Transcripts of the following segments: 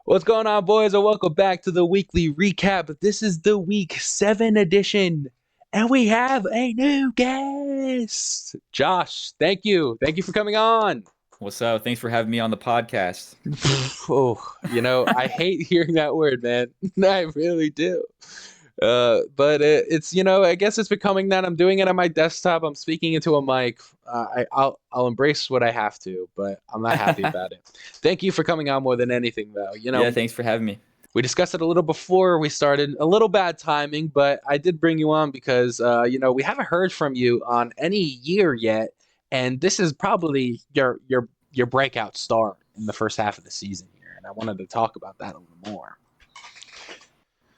What's going on, boys? And welcome back to the weekly recap. This is the week 7 edition, and we have a new guest. Josh, thank you. Thank you for coming on. What's up? Thanks for having me on the podcast. I hate hearing that word, man. I really do. But it's I guess it's becoming that I'm doing it on my desktop. I'm speaking into a mic. I'll embrace what I have to, but I'm not happy about it. Thank you for coming on more than anything, though. Yeah, thanks for having me. We discussed it a little before we started. A little bad timing, but I did bring you on because we haven't heard from you on any year yet, and this is probably your breakout star in the first half of the season here, and I wanted to talk about that a little more.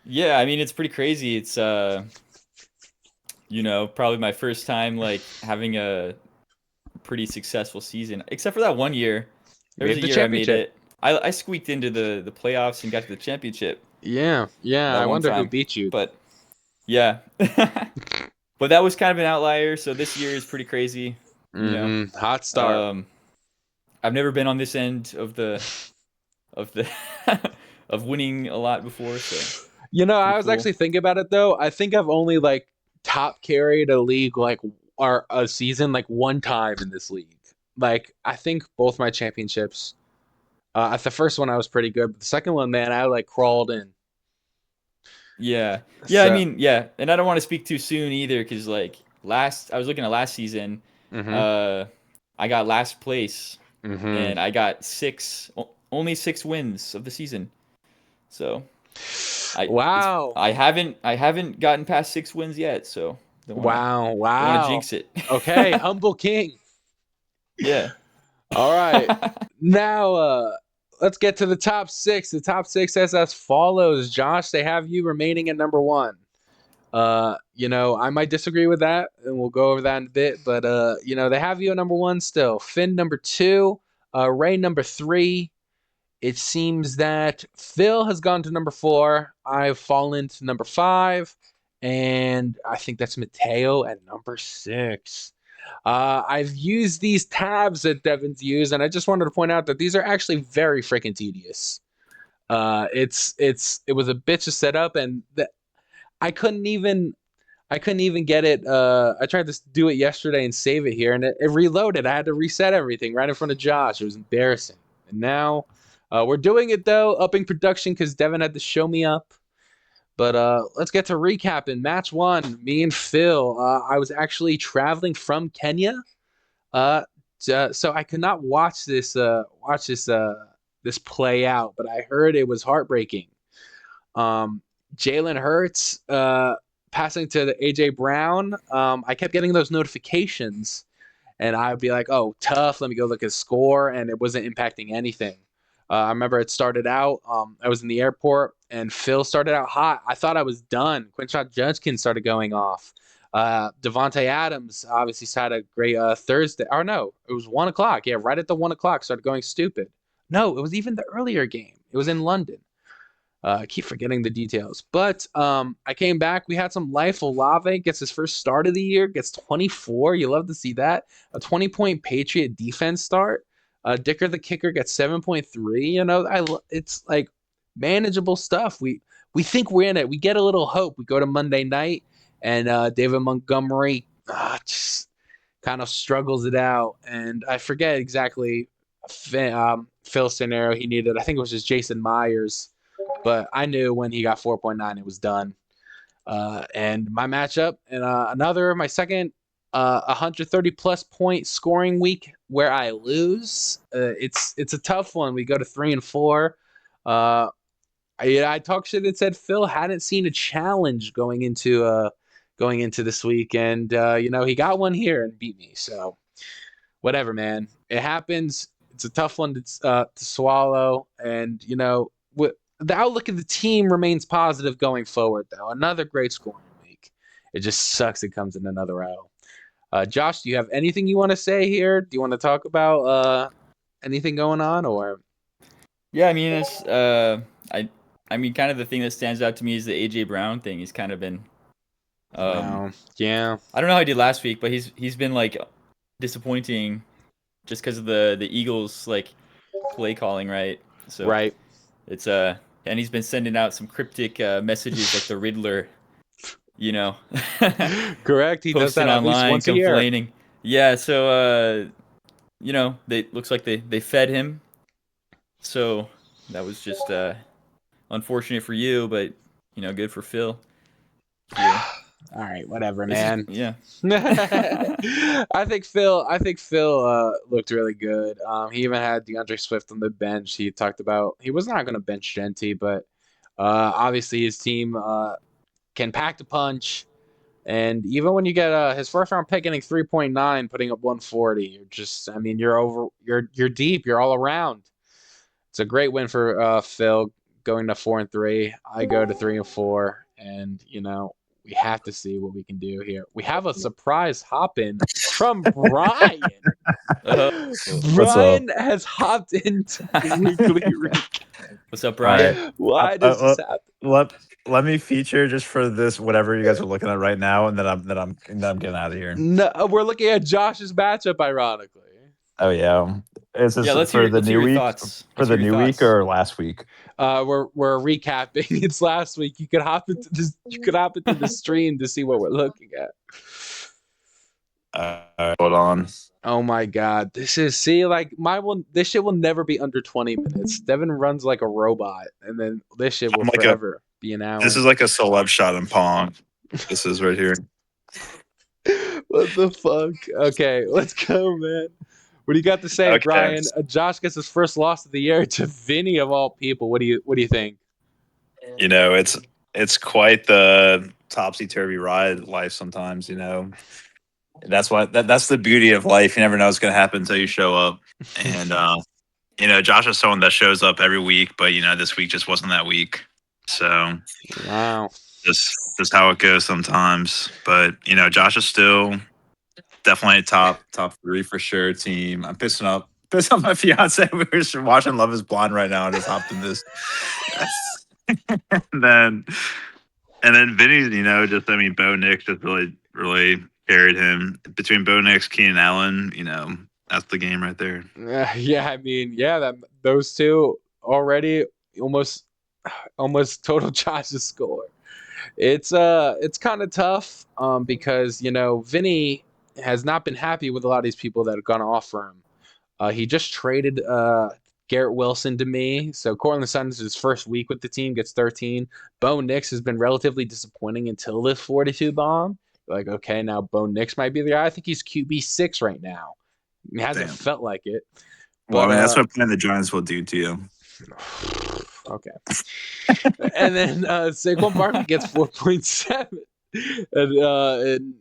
Yeah, I mean it's pretty crazy. It's probably my first time like having a pretty successful season, except for that one year. You There was made a the year I made championship. it. I squeaked into the playoffs and got to the championship Yeah, yeah. that I one wonder who time. beat you. But yeah. But that was kind of an outlier, so this year is pretty crazy, you know. Hot start. Um I've never been on this end of the of winning a lot before, so I pretty was cool. actually thinking about it though. I think I've only like top carried a league like or a season like one time in this league. Like I think both my championships. At the first one I was pretty good, but the second one, man, I like crawled in. Yeah. Yeah, I So, mean, yeah. And I don't want to speak too soon either because, like, I was looking at last season. mm-hmm, Uh, I got last place mm-hmm. and I got only 6 wins of the season. So Wow, I haven't gotten past 6 wins yet. So wow, don't wanna wow. jinx it. Okay, humble king. Yeah. All right. Now, let's get to the top six. The top six is as follows. Josh, they have you remaining at number one. I might disagree with that, and we'll go over that in a bit. But they have you at number one still. Finn number two. Ray number three. It seems that Phil has gone to number four. I've fallen to number five, and I think that's Mateo at number six. I've used these tabs that Devin's used, and I just wanted to point out that these are actually very freaking tedious. It was a bitch to set up, and I couldn't even I couldn't even get it. I tried to do it yesterday and save it here, and it reloaded. I had to reset everything right in front of Josh. It was embarrassing. And now we're doing it though, upping production because Devin had to show me up. But let's get to recapping. Match one, me and Phil. I was actually traveling from Kenya, uh, so I could not watch this play out. But I heard it was heartbreaking. Um, Jalen Hurts passing to the AJ Brown. I kept getting those notifications, and I would be like, "Oh, tough. Let me go look at the score," and it wasn't impacting anything. I remember it started out. I was in the airport, and Phil started out hot. I thought I was done. Quinshot Judkins started going off. Devonte Adams obviously had a great Thursday. Or no, it was 1 o'clock. Yeah, right at the 1 o'clock started going stupid. No, it was even the earlier game. It was in London. I keep forgetting the details. But I came back. We had some life. Olave gets his first start of the year, gets 24. You love to see that. A 20-point Patriot defense start. Dicker the kicker gets 7.3. It's like manageable stuff. We think we're in it. We get a little hope. We go to Monday night, and David Montgomery just kind of struggles it out. And I forget exactly Phil's scenario he needed. I think it was just Jason Myers, but I knew when he got 4.9, it was done. And my matchup, and my second 130 plus point scoring week where I lose. It's a tough one. We go to 3-4. I talked shit and said Phil hadn't seen a challenge going into this week, and he got one here and beat me. So whatever, man. It happens. It's a tough one to swallow, and the outlook of the team remains positive going forward. Though another great scoring week. It just sucks. It comes in another row. Josh, do you have anything you want to say here? Do you want to talk about anything going on, or? Yeah, I mean it's I mean kind of the thing that stands out to me is the AJ Brown thing. He's kind of been um No, yeah, I don't know how he did last week, but he's been like disappointing just because of the Eagles like play calling right. So Right. it's and he's been sending out some cryptic messages like the Riddler, you know, Correct. He does posting that at least online once a year. complaining. Yeah, so you know, they looks like they fed him. So that was just unfortunate for you, but you know, good for Phil here. All right, whatever, This is man. yeah. I think Phil looked really good. He even had DeAndre Swift on the bench. He talked about he was not going to bench Genty, but obviously his team can pack the punch. And even when you get his first round pick getting 3.9, putting up 140, you're just, I mean, you're deep, you're all around. It's a great win for Phil going to 4-3. I go to 3-4, and we have to see what we can do here. We have a surprise hop in from Brian. Uh, What's up? Brian has hopped into weekly recap. What's up, All right. Brian? Why does this happen? Let me feature just for this whatever you guys are looking at right now, and then I'm getting out of here. No, we're looking at Josh's matchup, ironically. Oh yeah, is this Yeah, let's for hear the new your week? thoughts. For Let's the hear your new week thoughts. or last week? We're recapping. It's last week. You could hop into this. You could hop into the stream to see what we're looking at. Hold on. Oh my god, this is This shit will never be under 20 minutes. Devin runs like a robot, and then this shit will I'm like forever be an hour. This is like a celeb shot in Pong. This is right here. What the fuck? Okay, let's go, man. What do you got to say, Okay. Brian? Josh gets his first loss of the year to Vinny of all people. What do you think? You know, it's quite the topsy turvy ride life sometimes. You know, that's the beauty of life. You never know what's going to happen until you show up. And you know, Josh is someone that shows up every week, but you know, this week just wasn't that week. So Wow. just how it goes sometimes. But you know, Josh is still definitely a top three for sure team. I'm pissing off my fiance. We were just watching Love Is Blind right now and just hopped in this. and then Vinny, you know, just I mean, Bo Nix just really carried him between Bo Nix, Keenan Allen. You know, that's the game right there. Yeah, I mean, those two already almost total Josh's score. It's kind of tough because Vinny has not been happy with a lot of these people that are gonna offer him. He just traded Garrett Wilson to me. So Cortland Sutton's his first week with the team, gets 13. Bo Nix has been relatively disappointing until this 42 bomb. Like, okay, now Bo Nix might be the guy. I think he's QB6 right now. It hasn't felt like it. Well, I But mean, that's what playing the Giants will do to you. okay. And then Saquon Barkley gets 4.7. And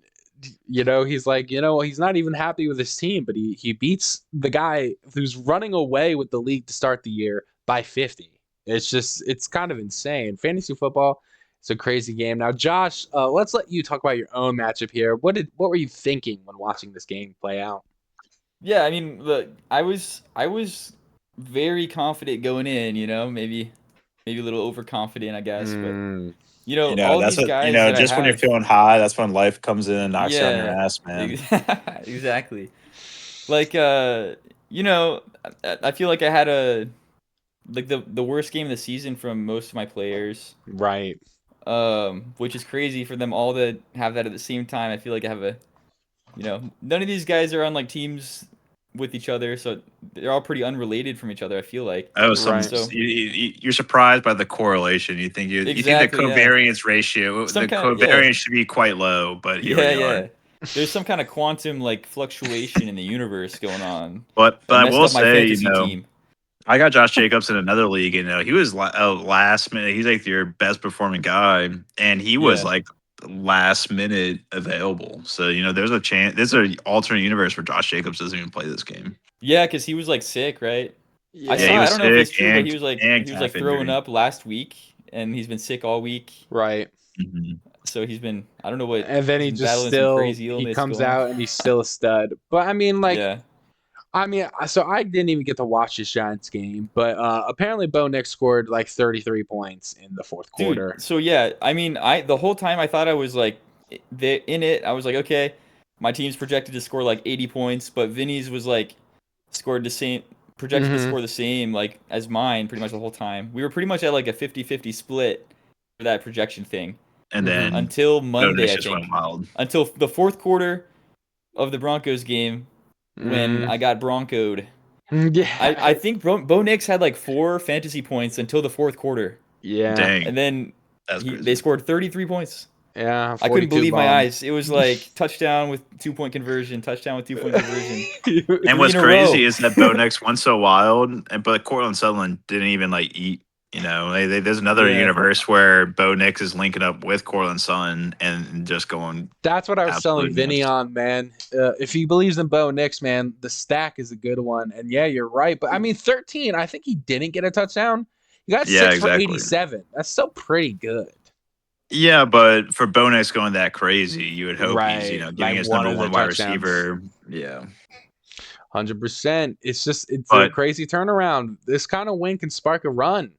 he's like, he's not even happy with his team, but he beats the guy who's running away with the league to start the year by 50. It's kind of insane. Fantasy football, it's a crazy game. Now, Josh, let's let you talk about your own matchup here. What were you thinking when watching this game play out? Yeah, I mean, look, I was very confident going in. You know, maybe a little overconfident, I guess, but all that's these what guys that just I when you're have, feeling high, that's when life comes in and knocks you on your yeah, ass, man. exactly. Like, I feel like I had the worst game of the season from most of my players. Right. Which is crazy for them all to have that at the same time. I feel like I have none of these guys are on like teams with each other, so they're all pretty unrelated from each other. I feel like. Oh, So you're surprised by the correlation. You think you think the exactly, yeah. covariance ratio, Some the kind of covariance should be quite low, but here we are. yeah. There's some kind of quantum like fluctuation in the universe going on But that I messed will up my say, fantasy team. I got Josh Jacobs in another league, and he was last minute. He's like your best performing guy, and he was Yeah. like last minute available. So there's a chance. There's an alternate universe where Josh Jacobs doesn't even play this game. Yeah, because he was like sick, right? Yeah. he was I don't know if it's sick true, but and- he was like and he was like calf throwing injury. up last week, and he's been sick all week. Right. Mhm. So he's been I don't know what. And then he's he been just battling some still crazy he illness comes going on. out and he's still a stud. But I mean, Yeah. so I didn't even get to watch the Giants game, but apparently Bo Nix scored like 33 points in the fourth quarter. Dude, so yeah, I mean, the whole time I thought I was like, in it, I was like, okay, my team's projected to score like 80 points, but Vinny's was like, scored the same, projected to Mhm. score the same like as mine pretty much the whole time. We were pretty much at like a 50-50 split for that projection thing And Mhm. then until Bo Monday, Nix I just went think. wild. Until the fourth quarter of the Broncos game when I got broncoed. Yeah. I think Bo Nix had like 4 fantasy points until the fourth quarter. Yeah. Dang, And then that's they crazy. scored 33 points. Yeah. I couldn't 42 believe my bombs. eyes. It was like touchdown with 2-point conversion, touchdown with 2-point conversion. And 3 what's in a row. crazy is that Bo Nix went so wild, but Cortland Sutherland didn't even like eat. You know, there's another Yeah. universe where Bo Nix is linking up with Cortland Sutherland and just going That's what I was telling absolute Vinny nuts. on, man. If he believes in Bo Nix, man, the stack is a good one. And yeah, you're right. But I mean, 13, I think he didn't get a touchdown. He got Yeah, 6 for exactly. 87. That's still pretty good. Yeah, but for Bo Nix going that crazy, you would hope he's Right. getting Like his one number of the one wide touchdowns. receiver. Yeah, 100%. It's a but crazy turnaround. This kind of win can spark a run.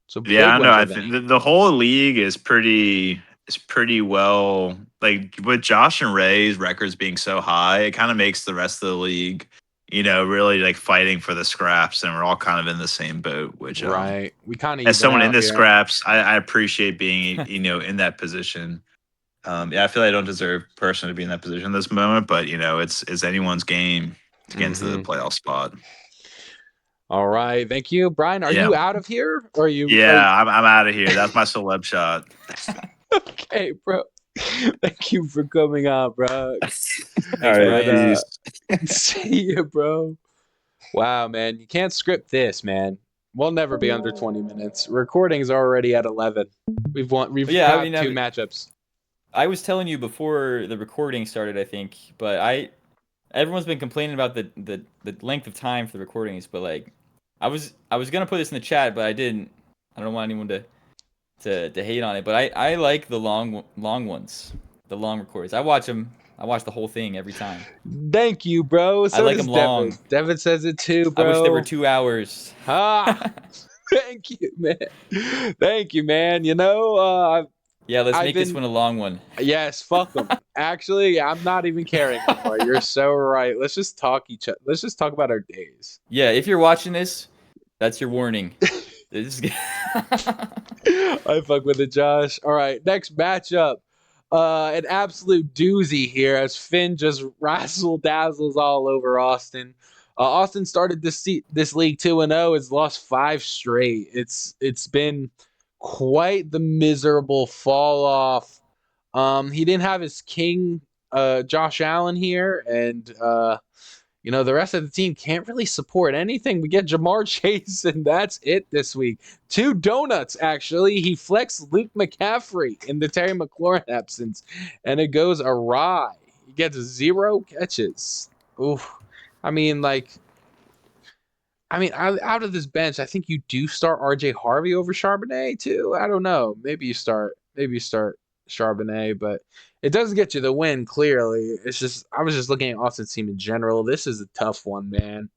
It's a yeah, big I one know. for I think Vinny. the whole league is pretty well. Like with Josh and Ray's records being so high, it kind of makes the rest of the league, really like fighting for the scraps, and we're all kind of in the same boat. Which Right. We kind of as even someone in out the here. scraps, I appreciate being in that position. Yeah, I feel like I don't deserve personally to be in that position at this moment, but it's anyone's game to get into the Hmm. playoff spot. All right. Thank you. Brian, are Yeah. you out of here? Or are you Yeah, I'm out of here. That's my celeb shot. okay, bro? Thank you for coming on, bro. All Thanks, right, And Brian. peace. see you, bro. Wow, man. You can't script this, man. We'll never be under 20 minutes. Recording's already at 11. We've Yeah, I got mean, 2 matchups. I was telling you before the recording started, I think, but everyone's been complaining about the length of time for the recordings, but like I was gonna put this in the chat, but I didn't. I don't want anyone to hate on it, but I like the long ones, the long recordings. I watch them. I watch the whole thing every time. Thank you, bro. I So like does them Devin. long. Devin says it too, I wish there were bro. 2 hours. Ah, thank you, man. Thank you, man. Yeah, let's I've make this been one a long one. yes, fuck them. Actually, I'm not even caring anymore. You're so right. Let's just Let's just talk about our days. Yeah, if you're watching this, that's your warning. This is I fuck with it, Josh. All right, next matchup. An absolute doozy here as Finn just razzle dazzles all over Austin. Austin started this league 2-0. Has lost 5 straight. It's been quite the miserable fall off. He didn't have his king, Josh Allen here, and the rest of the team can't really support anything. We get Jamar Chase, and that's it this week. 2 donuts, actually. He flexed Luke McCaffrey in the Terry McLaurin absence, and it goes awry. He gets 0 catches. Oof. I mean, out of this bench, I think you do start RJ Harvey over Charbonnet too. I don't know. Maybe you start Charbonnet, but it doesn't get you the win. Clearly, it's just I was just looking at Austin's team in general. This is a tough one, man.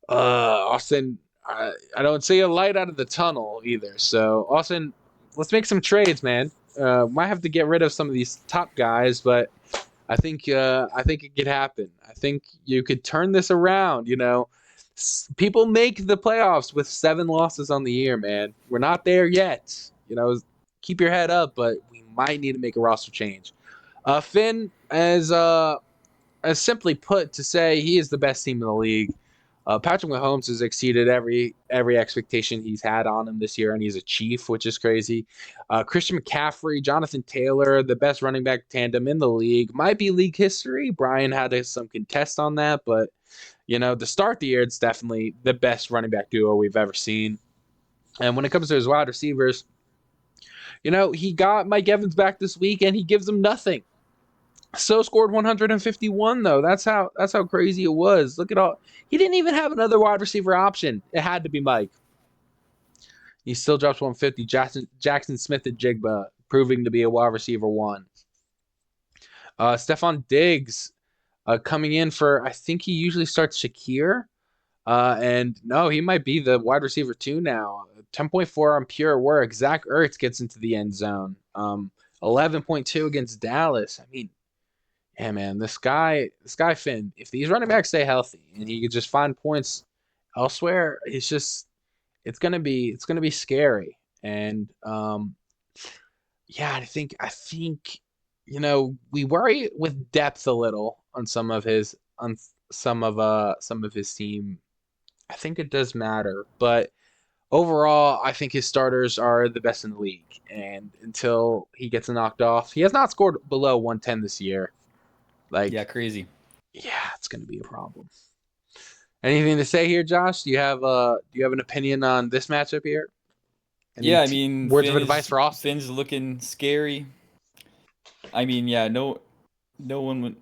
Austin, I don't see a light out of the tunnel either. So Austin, let's make some trades, man. Might have to get rid of some of these top guys, but I think it could happen. I think you could turn this around. People make the playoffs with 7 losses on the year, man. We're not there yet. Keep your head up, but we might need to make a roster change. Finn, as simply put, to say he is the best team in the league. Patrick Mahomes has exceeded every expectation he's had on him this year, and he's a Chief, which is crazy. Christian McCaffrey, Jonathan Taylor, the best running back tandem in the league, might be league history. Brian had some contest on that, but to start the year, it's definitely the best running back duo we've ever seen. And when it comes to his wide receivers, he got Mike Evans back this week, and he gives him nothing. So scored 151 though. That's how crazy it was. Look at all. He didn't even have another wide receiver option. It had to be Mike. He still drops 150. Jackson Smith and Jigba proving to be a wide receiver 1. Stephon Diggs coming in for, I think he usually starts Shakir. And no, he might be the wide receiver 2 now. 10.4 on pure work. Zach Ertz gets into the end zone. 11.2 against Dallas. I mean, Yeah, man, this guy Finn, if these running backs stay healthy and he could just find points elsewhere, it's gonna be scary. And yeah, I think we worry with depth a little on some of his team. I think it does matter, but overall, I think his starters are the best in the league. And until he gets knocked off, he has not scored below 110 this year. Yeah, Like, crazy. yeah, it's going to be a problem. Anything to say here, Josh? Do you have an opinion on this matchup here? Yeah, I mean, Words of advice for Austin? Finn's looking scary. I mean, yeah, no one would,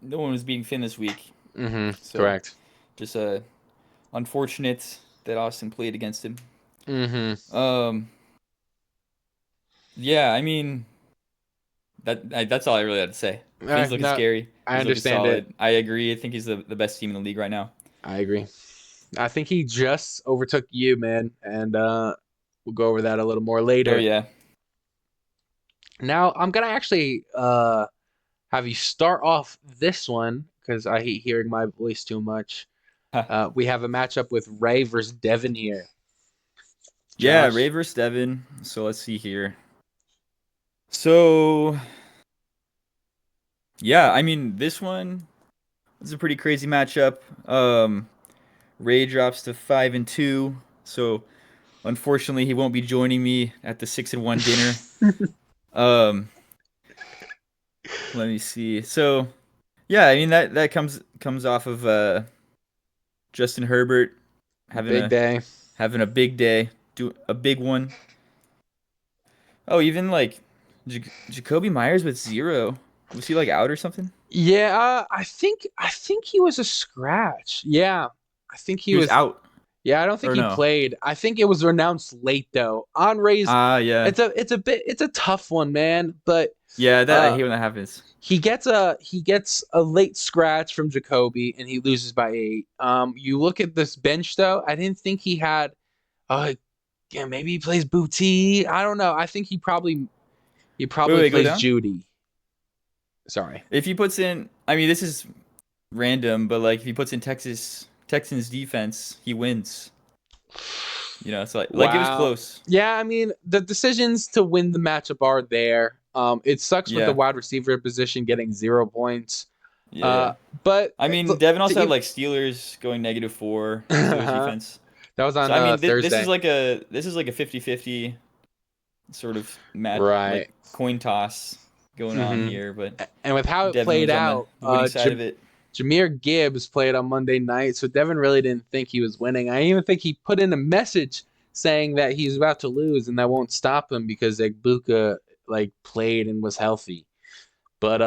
no one was beating Finn this week. Mm-hmm. So Correct. just unfortunate that Austin played against him. Mm-hmm. Yeah, I mean that's all I really had to say. Finn's looking No, scary. I He's looking understand it. solid. I agree. I think he's the best team in the league right now. I agree. I think he just overtook you, man, and we'll go over that a little more Oh later. yeah. Now I'm gonna actually have you start off this one because I hate hearing my voice too much. We have a matchup with Ray versus Devin here. Yeah, Josh. Ray versus Devin. So let's see here. So yeah, I mean this one is a pretty crazy matchup. Ray drops to 5-2, so unfortunately he won't be joining me at the 6-1 dinner. Um, let me see. So yeah, I mean that comes off of Justin Herbert having Big a day. having a big day, do a big one. Oh, even like Jacoby Myers with 0. Was he like out or something? Yeah, I think he was a scratch. Yeah, I think he He was was. out Yeah, I don't think or he no? played. I think it was announced late though. On Ray's, Ah, yeah, it's a tough one, man. But yeah. That I uh, hate when that happens. he gets a late scratch from Jacoby and he loses by 8. You look at this bench though. I didn't think he had. Yeah, maybe he plays Booty. I don't know. I think he probably Wait, go plays down. Judy. Sorry. If he puts in, I mean, this is random, but like if he puts in Texans defense, he wins. You know, it's like it was Wow. close. Yeah, I mean the decisions to win the matchup are there. It sucks with the Yeah, wide receiver position getting 0 points. yeah, yeah. Uh, but I mean, look, Devin also had to like Steelers going -4, Steelers that defense. was So on I mean, Thursday. this is like a 50-50 sort of like Right. coin toss going on Hmm. here, but And with how it Devin played was on out, the winning side of it. Jameer Gibbs played on Monday night, so Devin really didn't think he was winning. I even think he put in a message saying that he's about to lose and that won't stop him because Egbuka like played and was healthy. But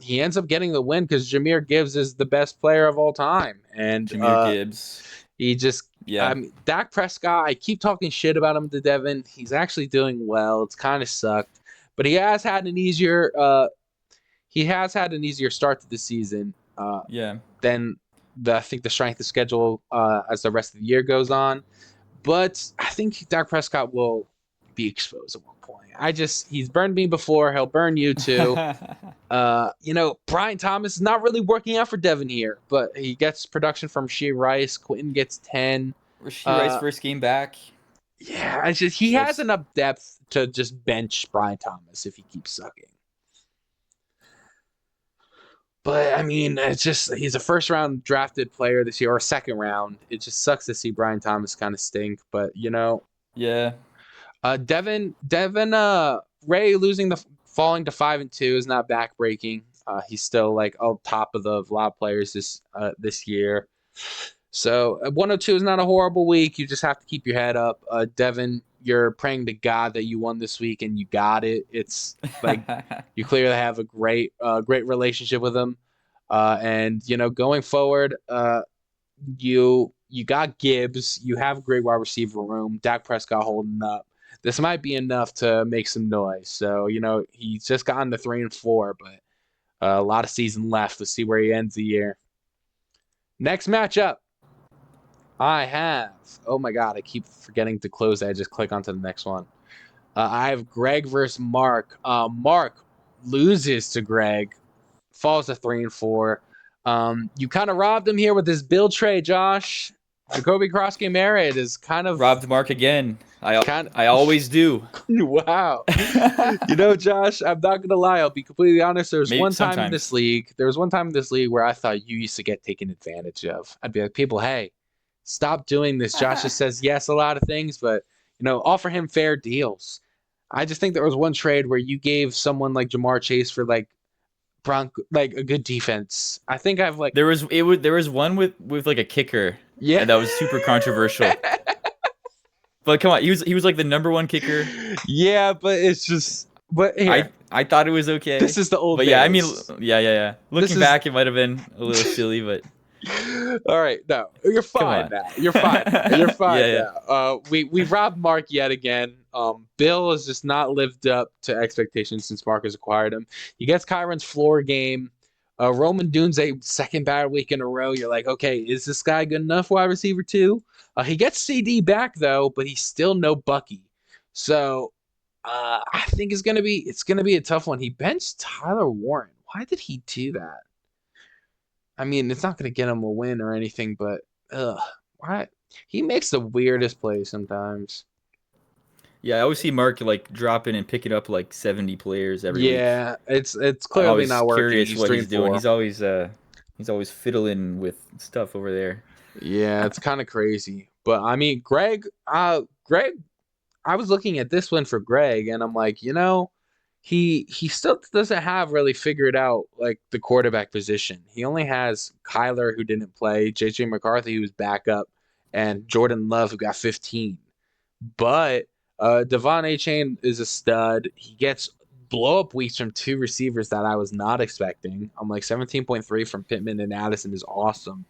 he ends up getting the win because Jameer Gibbs is the best player of all time, and Jameer Gibbs. he just. Yeah. Dak Prescott. I keep talking shit about him to Devin. He's actually doing well. It's kind of sucked, but he has had an easier. He has had an easier start to the season. Yeah. Than I think the strength of schedule as the rest of the year goes on. But I think Dak Prescott will be exposed at one point. He's burned me before. He'll burn you too. Brian Thomas is not really working out for Devin here, but he gets production from Shea Rice. Quentin gets 10. Rasheed Rice first game back. Yeah, he So has enough depth to just bench Brian Thomas if he keeps sucking. But I mean, he's a first round drafted player this year or second round. It just sucks to see Brian Thomas kind of stink. But yeah. Devin, Ray falling to 5-2 is not backbreaking. He's still like on top of a lot of players this year. So 102 is not a horrible week. You just have to keep your head up. Devin, you're praying to God that you won this week and you got it. It's like you clearly have a great relationship with him. And going forward, you got Gibbs. You have a great wide receiver room. Dak Prescott holding up. This might be enough to make some noise. So he's just gotten to 3-4, but a lot of season left. Let's see where he ends the year. Next matchup. I have. Oh my God, I keep forgetting to close that. I just click onto the next one. I have Greg versus Mark. Mark loses to Greg falls to 3-4. You kind of robbed him here with this Bill trade, Josh. Jacoby Krosky-Mara, it is kind of Robbed Mark again. I always do. wow. Josh, I'm not gonna lie. I'll be completely honest. There was Maybe one time in sometimes. this league. There was one time in this league where I thought you used to get taken advantage of. I'd be like, people, hey, stop doing this. Josh just says yes a lot of things, but offer him fair deals. I just think there was one trade where you gave someone like Jamar Chase for like a good defense. I think I've like there was one with like a kicker. Yeah. And that was super controversial. But come on, he was like the number one kicker. Yeah, but it's just here. I thought it was okay. This is the old But days. yeah, I mean yeah. Looking back, it might have been a little silly, but all right, no, you're fine now. You're fine. You're fine now. We robbed Mark yet again. Bill has just not lived up to expectations since Mark has acquired him. He gets Kyron's floor game. Roman Dunze, second bad week in a row. You're like, okay, is this guy good enough wide receiver too? He gets CD back though, but he's still no Bucky. So I think it's gonna be a tough one. He benched Tyler Warren. Why did he do that? I mean, it's not gonna get him a win or anything, but why? He makes the weirdest plays sometimes. yeah, I always see Mark like dropping and picking up like 70 players every week. Yeah, it's clearly not working. Curious what he's doing. He's always fiddling with stuff over there. Yeah, it's kind of crazy. But I mean, Greg, I was looking at this one for Greg, and I'm like, he still doesn't have really figured out like the quarterback position. He only has Kyler, who didn't play, JJ McCarthy, who's backup, and Jordan Love, who got 15. But Devon A-Chain is a stud. He gets blow-up weeks from two receivers that I was not expecting. I'm like 17.3 from Pittman and Addison is awesome.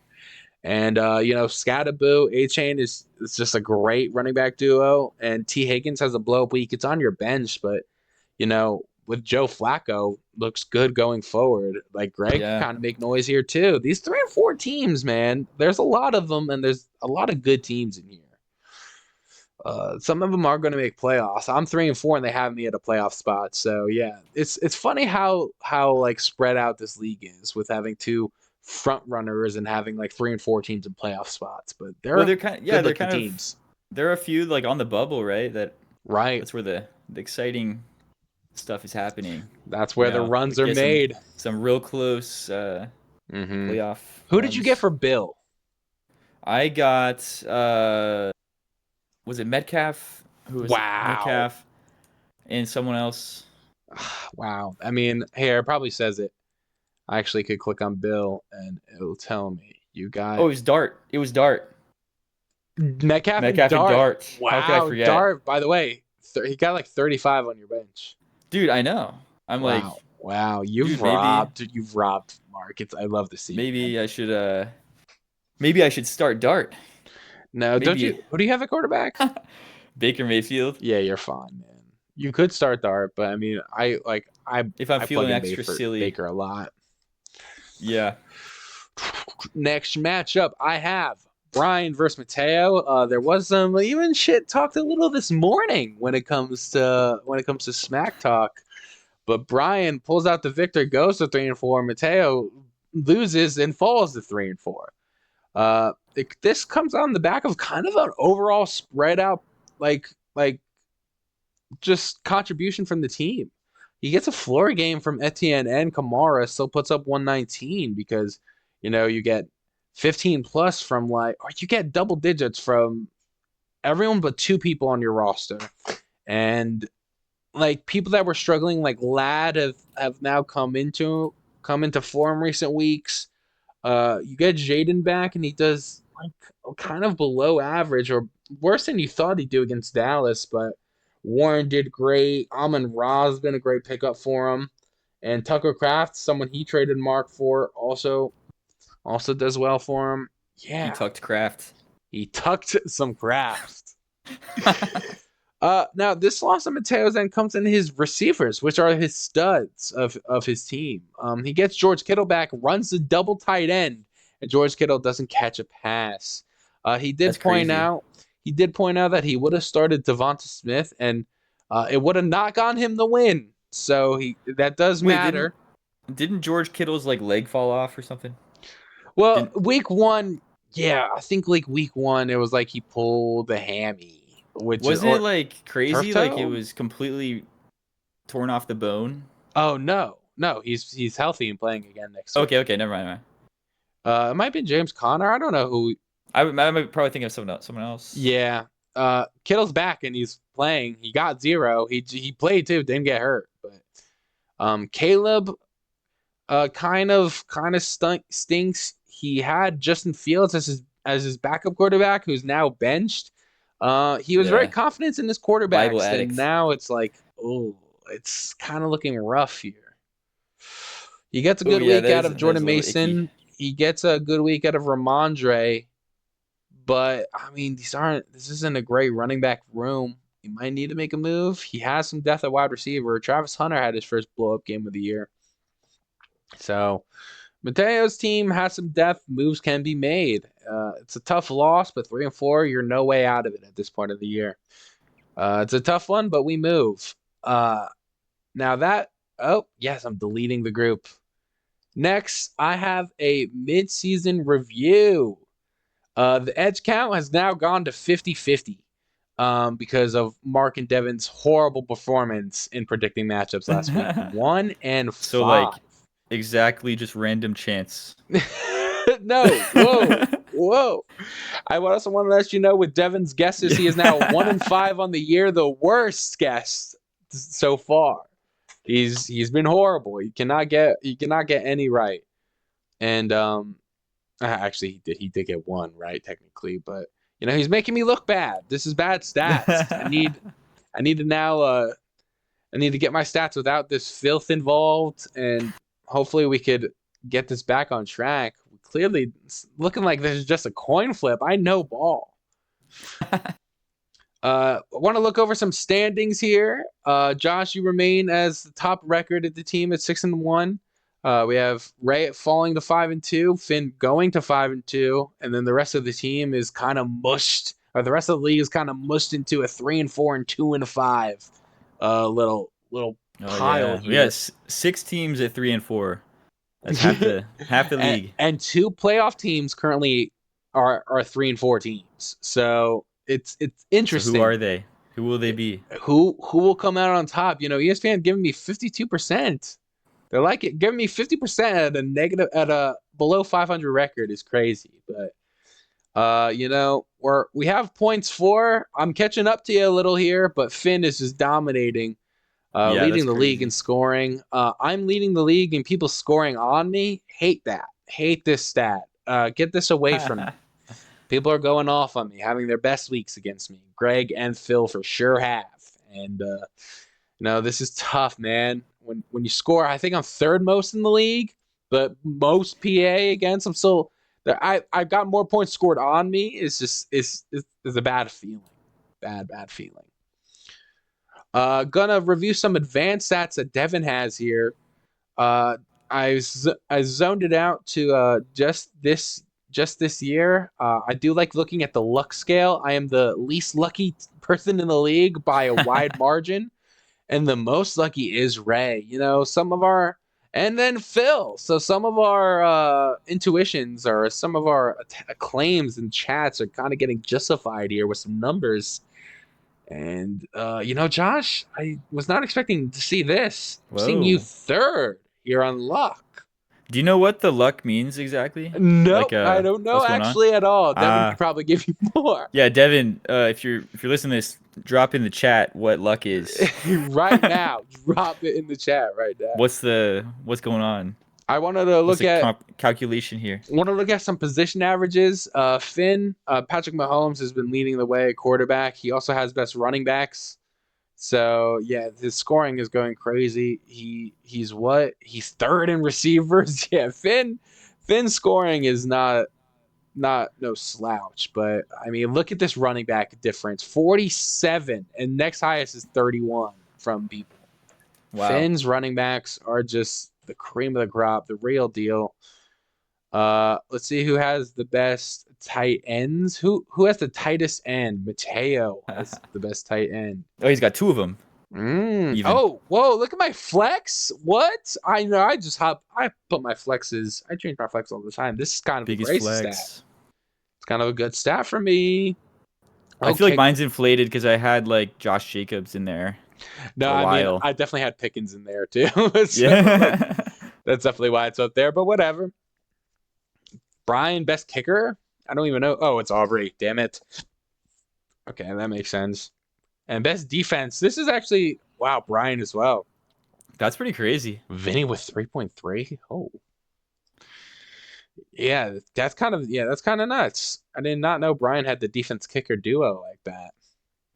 And, Scattaboo, A-Chain is just a great running back duo. And T. Higgins has a blow-up week. It's on your bench, but, with Joe Flacco, looks good going forward. Like, Greg kind of make noise here, too. These 3 and 4 teams, man, there's a lot of them, and there's a lot of good teams in here. Some of them are going to make playoffs. I'm 3 and 4, and they have me at a playoff spot. So yeah, it's funny how like spread out this league is with having 2 front runners and having like 3 and 4 teams in playoff spots. But they're kind of teams. There are a few like on the bubble, right? That's where the exciting stuff is happening. That's where the runs are made. Some real close playoff. Who did you get for Bill? I got. Was it Metcalf? Who was it? Metcalf and someone else. Wow. I mean, here, it probably says it. I actually could click on Bill and it'll tell me. You got... Oh, it was Dart. Metcalf and Dart. Wow, how could I forget? Dart, by the way, he got like 35 on your bench. Dude, I know. Wow, you've robbed Mark. I love to see. Maybe I should start Dart. No, don't you? Who do you have at quarterback? Baker Mayfield. Yeah, you're fine, man. You could start Dart, but I mean, if I'm feeling extra silly, Baker a lot. Yeah. Next matchup, I have Brian versus Mateo. There was some even shit talked a little this morning when it comes to smack talk, but Brian pulls out the victor, goes to 3 and 4. Mateo loses and falls to 3 and 4. This comes on the back of kind of an overall spread out, like just contribution from the team. He gets a floor game from Etienne and Kamara, still puts up 119 because, you get 15 plus from or you get double digits from everyone but 2 people on your roster. And like people that were struggling, like Ladd have now come into form recent weeks. You get Jaden back, and he does like kind of below average or worse than you thought he'd do against Dallas. But Warren did great. Amon-Ra's been a great pickup for him, and Tucker Kraft, someone he traded Mark for, also does well for him. Yeah, he tucked Kraft. He tucked some Kraft. Now this loss of Mateo's then comes in his receivers, which are his studs of his team. He gets George Kittle back, runs the double tight end, and George Kittle doesn't catch a pass. He did point out that he would have started Devonta Smith, and it would have not gotten him the win. So that does matter. Didn't George Kittle's like leg fall off or something? Well, Didn't week 1, yeah, I think like week 1, it was like he pulled the hammy, which is wasn't it or like turf crazy? Like it toe. was completely torn off the bone. Oh no, he's healthy and playing again next week. Okay, never mind. It might be James Conner. I don't know who. I might probably think of someone else. Yeah, Kittle's back and he's playing. He got 0. He played too, didn't get hurt. But Caleb, kind of stinks. He had Justin Fields as his backup quarterback, who's now benched. He was very Yeah. confident in his Bible quarterbacks, addict. and now it's like, oh, it's kind of looking rough here. He gets a Oh good yeah, week that out is of a Jordan little icky. Mason. He gets a good week out of Ramondre. But I mean, this isn't a great running back room. He might need to make a move. He has some depth at wide receiver. Travis Hunter had his first blow up game of the year. So Mateo's team has some depth. Moves can be made. It's a tough loss, but 3-4, you're no way out of it at this point of the year. It's a tough one, but we move. Now that, oh, yes, I'm deleting the group. Next, I have a midseason review. The edge count has now gone to 50-50 because of Mark and Devin's horrible performance in predicting matchups last week. 1 and 5. So like exactly just random chance. No, whoa. I also want to let you know with Devin's guesses, he is now 1 and 5 on the year, the worst guest so far. He's been horrible. He cannot get any right. And actually he did get 1 right technically, but he's making me look bad. This is bad stats. I need to now I need to get my stats without this filth involved, and hopefully we could get this back on track. Clearly it's looking like this is just a coin flip. I know ball. Want to look over some standings here. Josh, you remain as the top record at the team at 6-1. We have Ray falling to 5-2, Finn going to 5-2, and then the rest of the team is kind of mushed, or the rest of the league is kind of mushed into a 3-4 and 2-5 little pile here. Yes, 6 teams at 3-4. That's half the league. And 2 playoff teams currently are 3-4 teams. So it's interesting. So who are they? Who will they be? Who will come out on top? ESPN giving me 52%. They're like it. Giving me 50% at a below 500 record is crazy. But we have points for. I'm catching up to you a little here, but Finn is just dominating, leading the league in scoring. I'm leading the league in people scoring on me. Hate that. Hate this stat. Get this away from me. People are going off on me, having their best weeks against me. Greg and Phil for sure have. And this is tough, man. When you score, I think I'm 3rd most in the league, but most PA against them. So I've got more points scored on me. It's just it's a bad feeling. Bad feeling. Gonna review some advanced stats that Devin has here. I zoned it out to just this year. I do like looking at the luck scale. I am the least lucky person in the league by a wide margin. And the most lucky is Ray. And then Phil. So some of our intuitions or some of our claims and chats are kind of getting justified here with some numbers. And Josh, I was not expecting to see this. I'm seeing you 3rd here on luck. Do you know what the luck means exactly? No, I don't know actually at all. Devin could probably give you more. Yeah, Devin, if you're listening to this, drop in the chat what luck is. Right now. Drop it in the chat right now. What's going on? I wanted to look at calculation here. I want to look at some position averages. Finn, Patrick Mahomes has been leading the way at quarterback. He also has best running backs. So yeah, his scoring is going crazy. He's 3rd in receivers. Yeah, Finn's scoring is not no slouch. But I mean, look at this running back difference: 47, and next highest is 31 from people. Wow. Finn's running backs are just the cream of the crop, the real deal. Let's see who has the best tight ends. Who has the tightest end? Mateo has the best tight end. Oh, he's got 2 of them. Even. Oh, whoa! Look at my flex. What? I know. I put my flexes. I change my flex all the time. This is kind of a Biggest crazy stat. flex. It's kind of a good stat for me. I feel like Okay. mine's inflated because I had like Josh Jacobs in there No, for a I mean while. I definitely had Pickens in there too. So like, Yeah. that's definitely why it's up there. But whatever. Brian, best kicker? I don't even know. Oh, it's Aubrey. Damn it. Okay, that makes sense. And best defense. This is actually wow, Brian as well. That's pretty crazy. Vinny with 3.3. Oh. Yeah, that's kind of nuts. I did not know Brian had the defense kicker duo like that.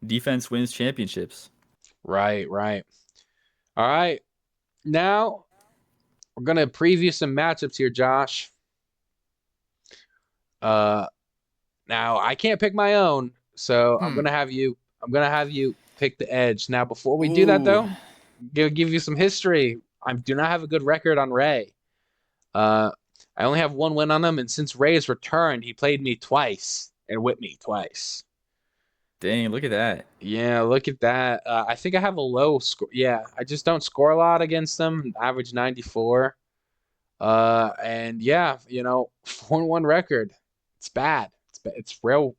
Defense wins championships. Right. All right. Now we're gonna preview some matchups here, Josh. Now I can't pick my own, so I'm gonna have you pick the edge. Now before we do that Ooh. though, give you some history. I do not have a good record on Ray. I only have one win on him, and since Ray has returned, he played me twice and whipped me twice. Dang, look at that. Yeah, look at that. I think I have a low score. Yeah, I just don't score a lot against them. Average 94. And yeah, 4-1 record. It's bad. It's real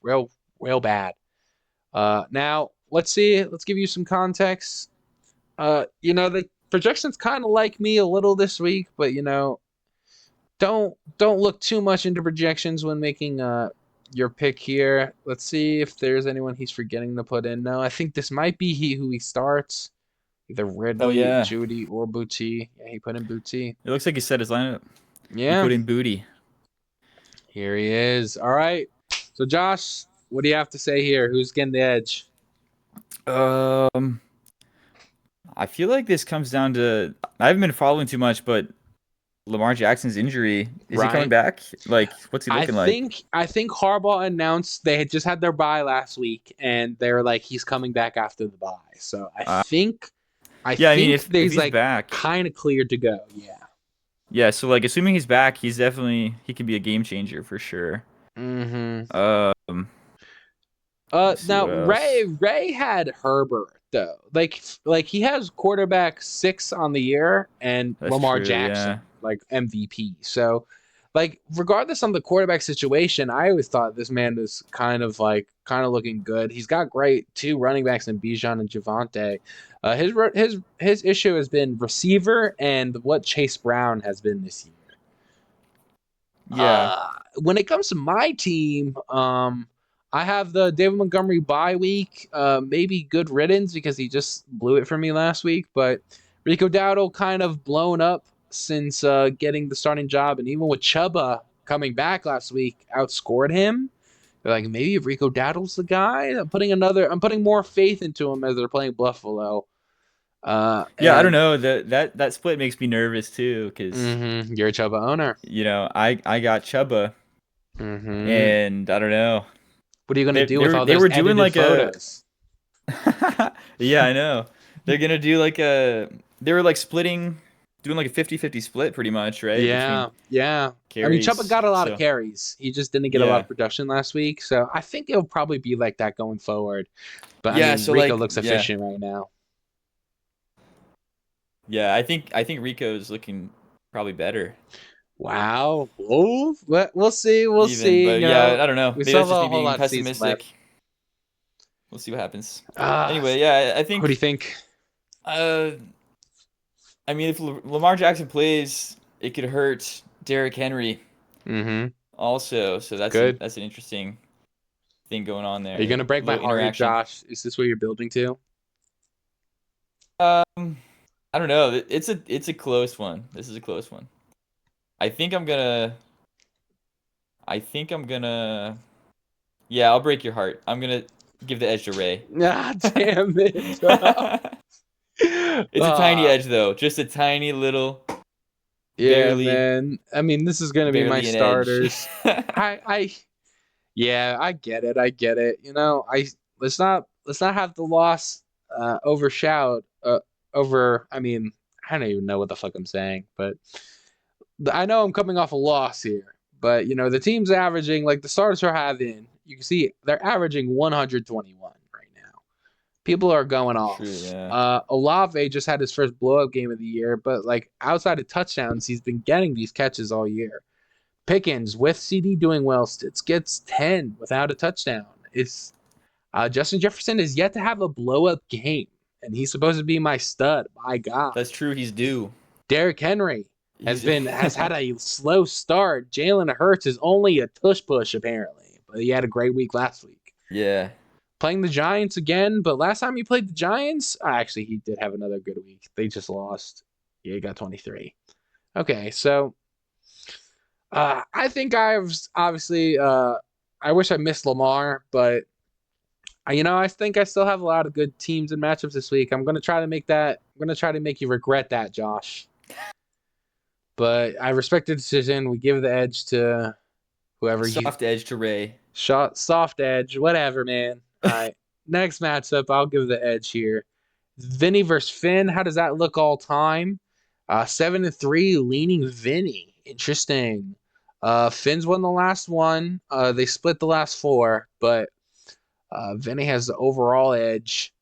bad. Now let's see. Let's give you some context. The projections kind of like me a little this week, but don't look too much into projections when making your pick here. Let's see if there's anyone he's forgetting to put in. No, I think this might be who he starts. Either Ridley, Oh, yeah. Judy, or Booty. Yeah, he put in Booty. It looks like he set his lineup. Yeah. He put in Booty. Here he is. All right. So, Josh, what do you have to say here? Who's getting the edge? I feel like this comes down to I haven't been following too much, but Lamar Jackson's injury, is he coming back? Like, what's he looking like? I think Harbaugh announced they had just had their bye last week, and they're like, he's coming back after the bye. So I think if he's like back, kind of cleared to go. Yeah. Yeah. So like, assuming he's back, he can be a game changer for sure. Mm-hmm. Let's see Now what else. Ray had Herbert though. Like he has quarterback 6 on the year and That's Lamar true, Jackson yeah. like MVP. So like regardless of the quarterback situation, I always thought this man was kind of looking good. He's got great 2 running backs in Bijan and Javante. His issue has been receiver and what Chase Brown has been this year. Yeah. When it comes to my team, I have the David Montgomery bye week. Maybe good riddance because he just blew it for me last week. But Rico Dowdle kind of blown up since getting the starting job, and even with Chuba coming back last week, outscored him. They're like, maybe Rico Dowdle's the guy. I'm putting more faith into him as they're playing Buffalo. I don't know. That split makes me nervous too, because you're a Chuba owner. I got Chuba, and I don't know. What are you gonna do with all they those were doing edited like photos? Yeah, I know. They're gonna do like they were like doing like a 50-50 split pretty much, right? Yeah. Carries, I mean, Chuba got a lot of carries. He just didn't get a lot of production last week, so I think it'll probably be like that going forward. But I mean, Rico looks efficient right now. Yeah, I think Rico is looking probably better. Wow. We'll see. We'll see. But yeah, I don't know. We Maybe still that's have just a me whole being lot of season pessimistic. left. We'll see what happens. Anyway, yeah, I think. What do you think? I mean, if Lamar Jackson plays, it could hurt Derrick Henry. Also, so that's an interesting thing going on there. Are you gonna break my heart here, Josh? Is this what you're building to? I don't know. It's a close one. This is a close one. I think I'm gonna. Yeah, I'll break your heart. I'm gonna give the edge to Ray. Ah, damn it. It's a tiny edge though, just a tiny little. Yeah, man. I mean, this is gonna be my starters. I get it. Let's not have the loss overshadow over. I mean, I don't even know what the fuck I'm saying, but I know I'm coming off a loss here. But the team's averaging, like the starters are having. You can see they're averaging 121 right now. People are going off. True, yeah. Olave just had his first blow-up game of the year, but like outside of touchdowns, he's been getting these catches all year. Pickens with CD doing well, Stitz gets 10 without a touchdown. It's Justin Jefferson is yet to have a blow-up game, and he's supposed to be my stud. My God, That's true. He's due. Derrick Henry has had a slow start. Jalen Hurts is only a tush push apparently, but he had a great week last week. Yeah. Playing the Giants again, but last time he played the Giants, actually he did have another good week. They just lost. Yeah, he got 23. Okay, so I think I've obviously I wish I missed Lamar, but I think I still have a lot of good teams and matchups this week. I'm gonna try to make you regret that, Josh. But I respect the decision. We give the edge to whoever Soft edge to Ray. soft edge, whatever, man. All right. Next matchup, I'll give the edge here. Vinny versus Finn. How does that look all time? 7-3, leaning Vinny. Interesting. Finn's won the last one. They split the last 4, but Vinny has the overall edge.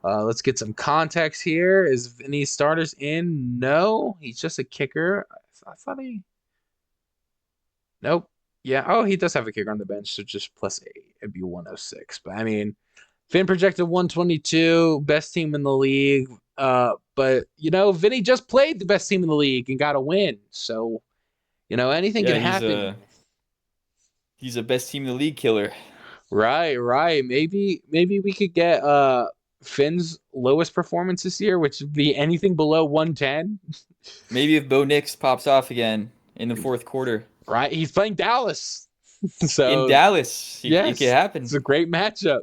Let's get some context here. Is Vinny's starters in? No, he's just a kicker. I thought he. Nope. Yeah. Oh, he does have a kicker on the bench, so just +8. It'd be 106. But I mean, Finn projected 122, best team in the league. But Vinny just played the best team in the league and got a win. So, anything can happen. He's a best team in the league killer. Right. Maybe we could get Finn's lowest performance this year, which would be anything below 110. Maybe if Bo Nix pops off again in the fourth quarter. Right, he's playing Dallas. So in Dallas, it could happen. It's a great matchup.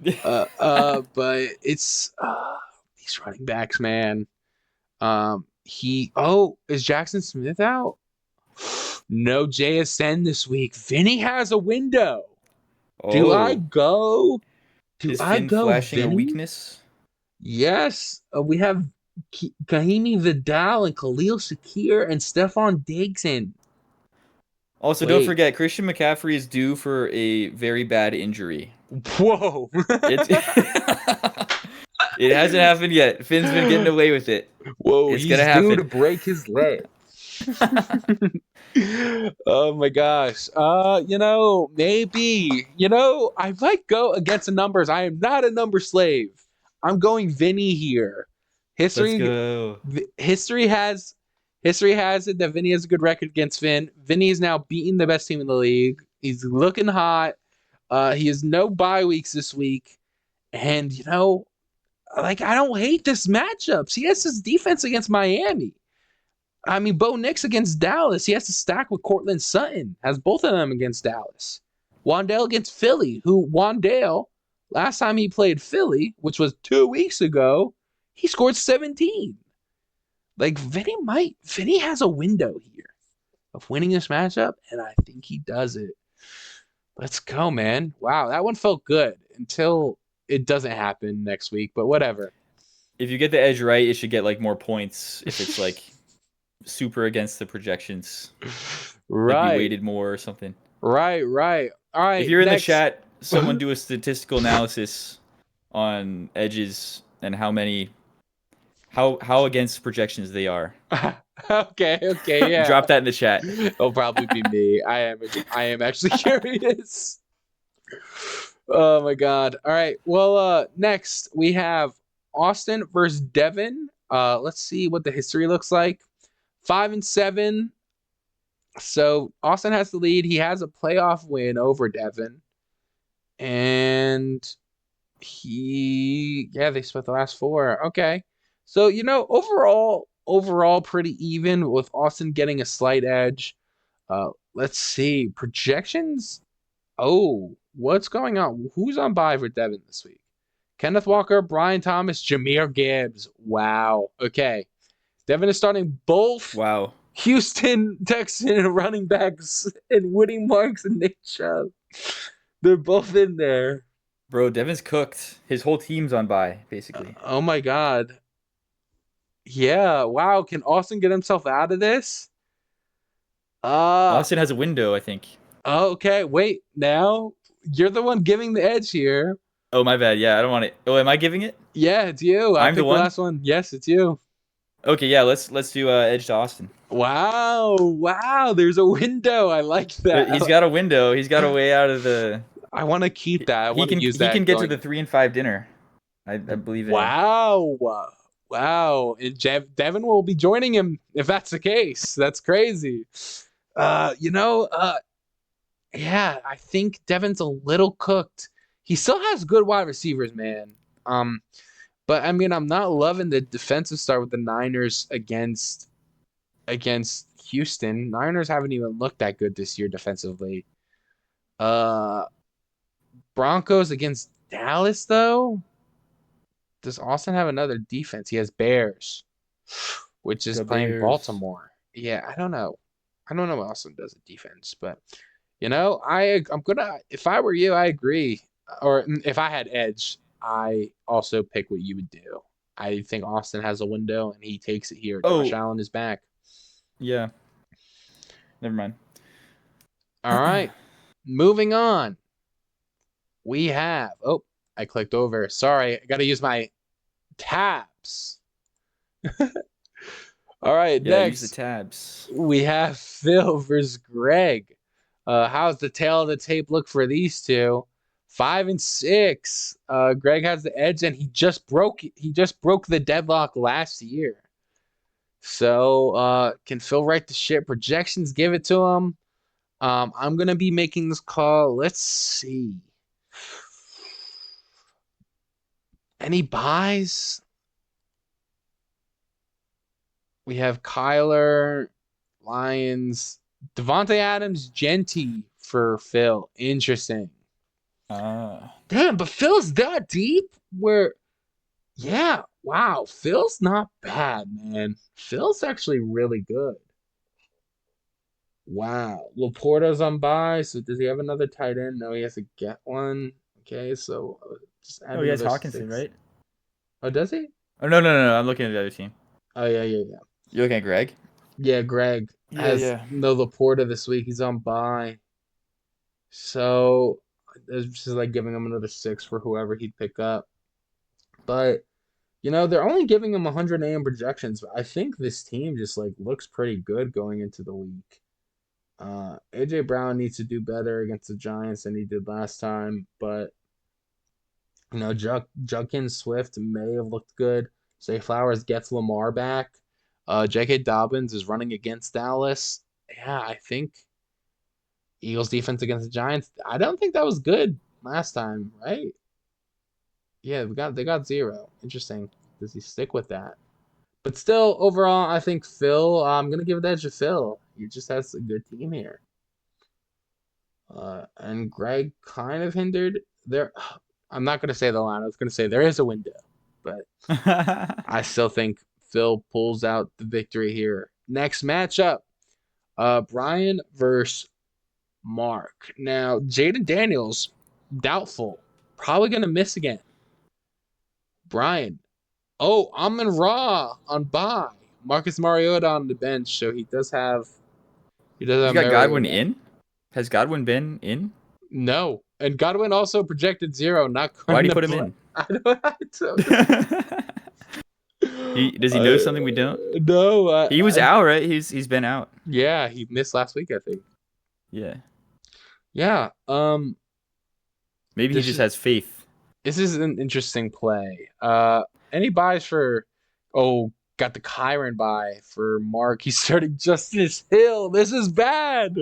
But it's these running backs, man. Is Jackson Smith out? No JSN this week. Vinny has a window. Do I go? Is Finn flashing Vinny? a weakness? Yes. We have Kahimi Vidal and Khalil Shakir and Stephon Diggs in. Also, don't forget, Christian McCaffrey is due for a very bad injury. Whoa. It hasn't happened yet. Finn's been getting away with it. Whoa, it's he's gonna happen. Due to break his leg. Oh my gosh. Maybe. I might go against the numbers. I am not a number slave. I'm going Vinny here. Let's go. History has it that Vinny has a good record against Finn. Vinny is now beating the best team in the league. He's looking hot. He has no bye weeks this week. And, I don't hate this matchup. He has his defense against Miami. I mean, Bo Nix against Dallas. He has to stack with Cortland Sutton. Has both of them against Dallas. Wandale against Philly, who Wandale, last time he played Philly, which was 2 weeks ago, he scored 17. Vinny has a window here of winning this matchup, and I think he does it. Let's go, man. Wow, that one felt good until it doesn't happen next week, but whatever. If you get the edge right, it should get more points if it's super against the projections. Right. You weighted more or something. Right. All right. If you're in the chat, someone do a statistical analysis on edges and how against projections they are. Okay, yeah. Drop that in the chat. It'll probably be me. I am actually curious. Oh my god. All right. Well, next we have Austin versus Devin. Let's see what the history looks like. 5-7. So Austin has the lead. He has a playoff win over Devin. And they split the last 4. Okay. So, overall pretty even with Austin getting a slight edge. Let's see. Projections. Oh, what's going on? Who's on bye for Devin this week? Kenneth Walker, Brian Thomas, Jahmyr Gibbs. Wow. Okay. Devin is starting both Houston Texan running backs and Woody Marks and Nick Chubb. They're both in there. Bro, Devin's cooked. His whole team's on bye, basically. Oh my god. Yeah, wow. Can Austin get himself out of this? Austin has a window, I think. Okay, wait. Now, you're the one giving the edge here. Oh, my bad. Yeah, I don't want it. Oh, am I giving it? Yeah, it's you. I I'm the picked the one? last one. Yes, it's you. Okay, yeah, let's do Edge to Austin. Wow. There's a window. I like that. He's got a window. He's got a way out of the. I want to keep that. I He want to can use he that can get to going. the 3 and 5 dinner. I believe in him. Wow. Wow. And Devin will be joining him if that's the case. That's crazy. You know, yeah, I think Devin's a little cooked. He still has good wide receivers, man. But I mean, I'm not loving the defensive start with the Niners against Houston. Niners haven't even looked that good this year defensively. Uh, Broncos against Dallas, though. Does Austin have another defense? He has Bears, which is The playing Bears. Baltimore. Yeah, I don't know. I don't know what Austin does at defense, but I'm gonna. If I were you, I agree. Or if I had edge, I also pick what you would do. I think Austin has a window and he takes it here. Josh Oh, Allen is back. yeah. Never mind. All right, moving on. We have. Oh, I clicked over. Sorry, I got to use my tabs. All right, Yeah, use the next tabs. we have Phil versus Greg. How's the tail of the tape look for these two? 5 and 6. Greg has the edge, and he just broke the deadlock last year. So can Phil right the ship? Projections give it to him. I'm gonna be making this call. Let's see. Any buys? We have Kyler, Lions, Devontae Adams, Genty for Phil. Interesting. Damn, but Phil's that deep where, yeah, wow, Phil's not bad, man. Phil's actually really good. Wow. Laporta's on bye, so does he have another tight end? No, he has to get one. Okay, so just add Oh, he has another Hawkinson, 6. right? Oh, does he? Oh, no. I'm looking at the other team. Oh, yeah. You're looking at Greg? Yeah, Greg has no Laporta this week. He's on bye. So it's just like giving him another 6 for whoever he'd pick up. But they're only giving him 100 AM projections. But I think this team just like looks pretty good going into the week. AJ Brown needs to do better against the Giants than he did last time. But Judkins Swift may have looked good. Zay Flowers gets Lamar back. J.K. Dobbins is running against Dallas. Yeah, I think Eagles defense against the Giants. I don't think that was good last time, right? Yeah, they got 0. Interesting. Does he stick with that? But still, overall, I think Phil. I'm gonna give that to Phil. He just has a good team here. And Greg kind of hindered there. I'm not gonna say the line. I was gonna say there is a window, but I still think Phil pulls out the victory here. Next matchup, Brian versus Mark. Now, Jaden Daniels, doubtful. Probably going to miss again. Brian. Oh, Amon Ra on bye. Marcus Mariota on the bench, so he does have You got Mariota. Godwin in? Has Godwin been in? No. And Godwin also projected 0. Not going Why'd he to put him play. in? I don't Does he know something we don't? No. He was out, right? He's been out. Yeah, he missed last week, I think. Yeah. Yeah. Maybe he just has faith. This is an interesting play. Any buys for? Oh, got the Kyron buy for Mark. He's starting Justice Hill. This is bad.